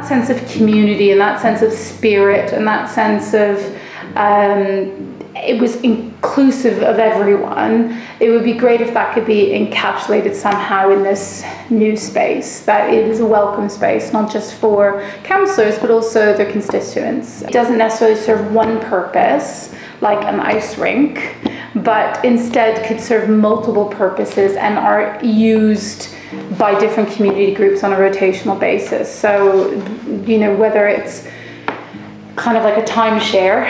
that sense of community and that sense of spirit and that sense of it was inclusive of everyone. It would be great if that could be encapsulated somehow in this new space, that it is a welcome space, not just for councillors, but also their constituents. It doesn't necessarily serve one purpose, like an ice rink, but instead could serve multiple purposes and are used by different community groups on a rotational basis. So, you know, whether it's kind of like a timeshare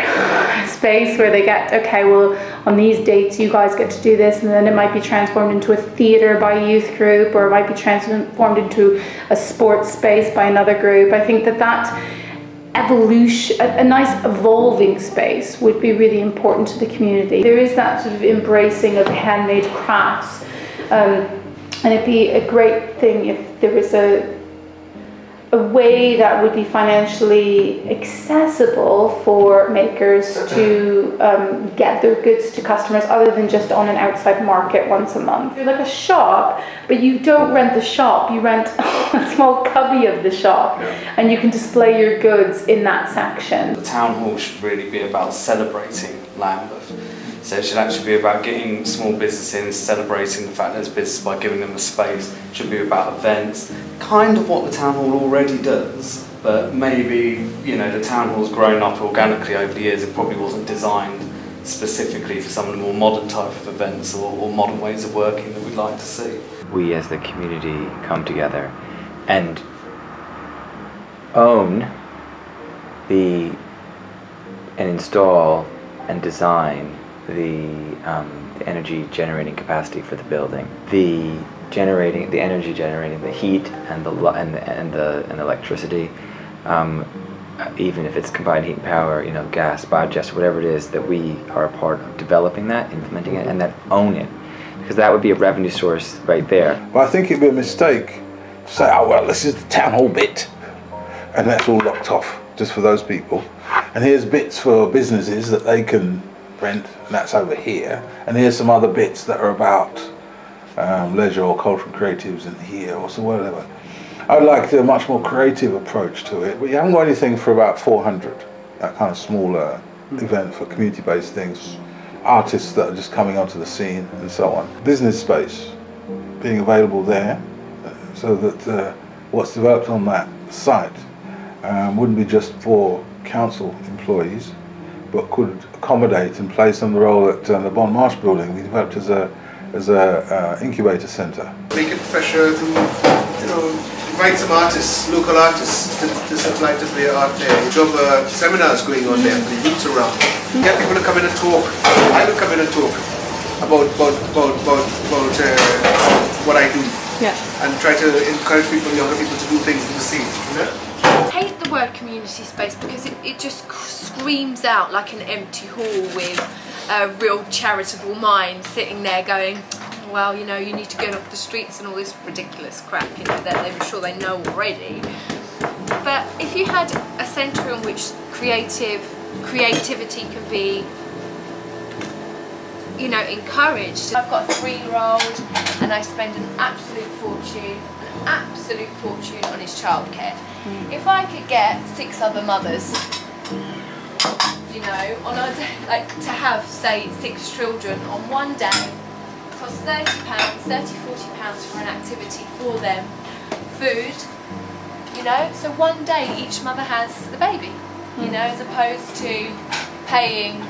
space where they get, okay, well, on these dates you guys get to do this, and then it might be transformed into a theatre by a youth group, or it might be transformed into a sports space by another group. I think that evolution, a nice evolving space would be really important to the community. There is that sort of embracing of handmade crafts, and it'd be a great thing if there was a way that would be financially accessible for makers to get their goods to customers, other than just on an outside market once a month. You're like a shop, but you don't rent the shop, you rent a small cubby of the shop, and you can display your goods in that section. The town hall should really be about celebrating Lambeth. So it should actually be about getting small business in, celebrating the fact there's business by giving them a space. It should be about events, kind of what the town hall already does, but maybe, you know, the town hall's grown up organically over the years. It probably wasn't designed specifically for some of the more modern type of events or modern ways of working that we'd like to see. We as the community come together and own and install and design the energy generating capacity for the building, the energy generating the heat and the electricity, even if it's combined heat and power, you know, gas, biodigester, whatever it is, that we are a part of developing that, implementing it, and that own it, because that would be a revenue source right there. Well, I think it'd be a mistake to say, oh well, this is the town hall bit, and that's all locked off just for those people, and here's bits for businesses that they can rent, and that's over here, and here's some other bits that are about leisure or cultural creatives in here, or so whatever. I'd like a much more creative approach to it. We haven't got anything for about 400, that kind of smaller event for community-based things, artists that are just coming onto the scene and so on. Business space being available there, so that what's developed on that site wouldn't be just for council employees, but could accommodate and play some role at the Bond Marsh building we developed as a incubator centre. Make it pressure to, you know, invite some artists, local artists, to supply to play art there. Job seminars going on there for the youths around. Get people to come in and talk. I will come in and talk about what I do. Yeah. And try to encourage people, younger people, to do things in the scene. You know? I hate the word community space because it just screams out like an empty hall with a real charitable mind sitting there going, well, you know, you need to get off the streets and all this ridiculous crap, you know, that I'm sure they know already. But if you had a centre in which creativity can be, you know, encouraged. I've got a 3-year-old and I spend an absolute fortune on his childcare. If I could get 6 other mothers, you know, on a day, like to have, say, 6 children on one day, it costs £30, £40 for an activity for them, food, you know, so one day each mother has the baby, you know, as opposed to paying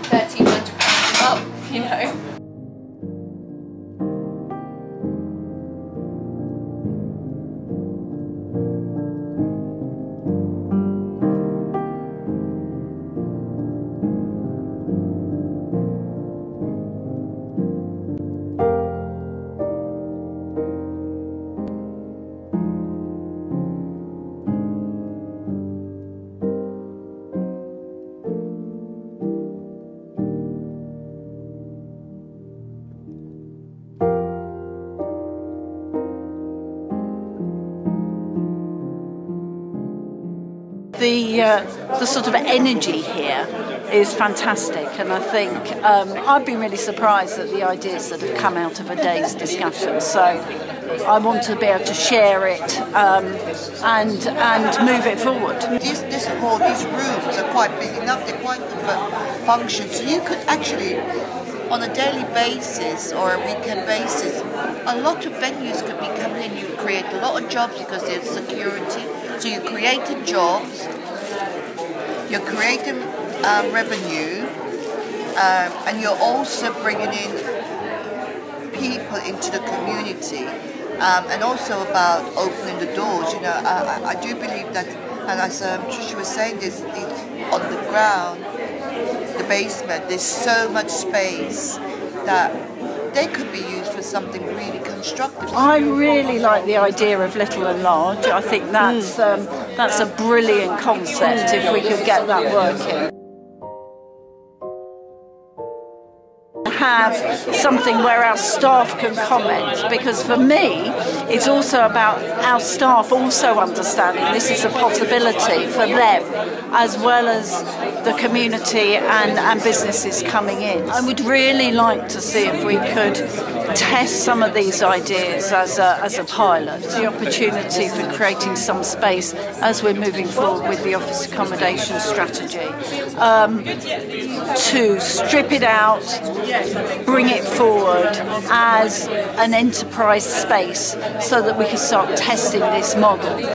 £1,300 a month, you know. the sort of energy here is fantastic, and I think I've been really surprised at the ideas that have come out of a day's discussion. So I want to be able to share it and move it forward. This hall, these rooms are quite big enough. They're quite good for functions. So you could actually, on a daily basis or a weekend basis, a lot of venues could be coming in. You create a lot of jobs because there's security. So you're creating jobs, you're creating revenue, and you're also bringing in people into the community, and also about opening the doors. You know, I do believe that, and as Tricia was saying, this on the ground, the basement, there's so much space that they could be used for something really constructive. I really like the idea of little and large. I think that's a brilliant concept if we could get that working. Have something where our staff can comment, because for me it's also about our staff also understanding this is a possibility for them as well as the community and businesses coming in. I would really like to see if we could test some of these ideas as a pilot, the opportunity for creating some space as we're moving forward with the office accommodation strategy, to strip it out, bring it forward as an enterprise space so that we can start testing this model.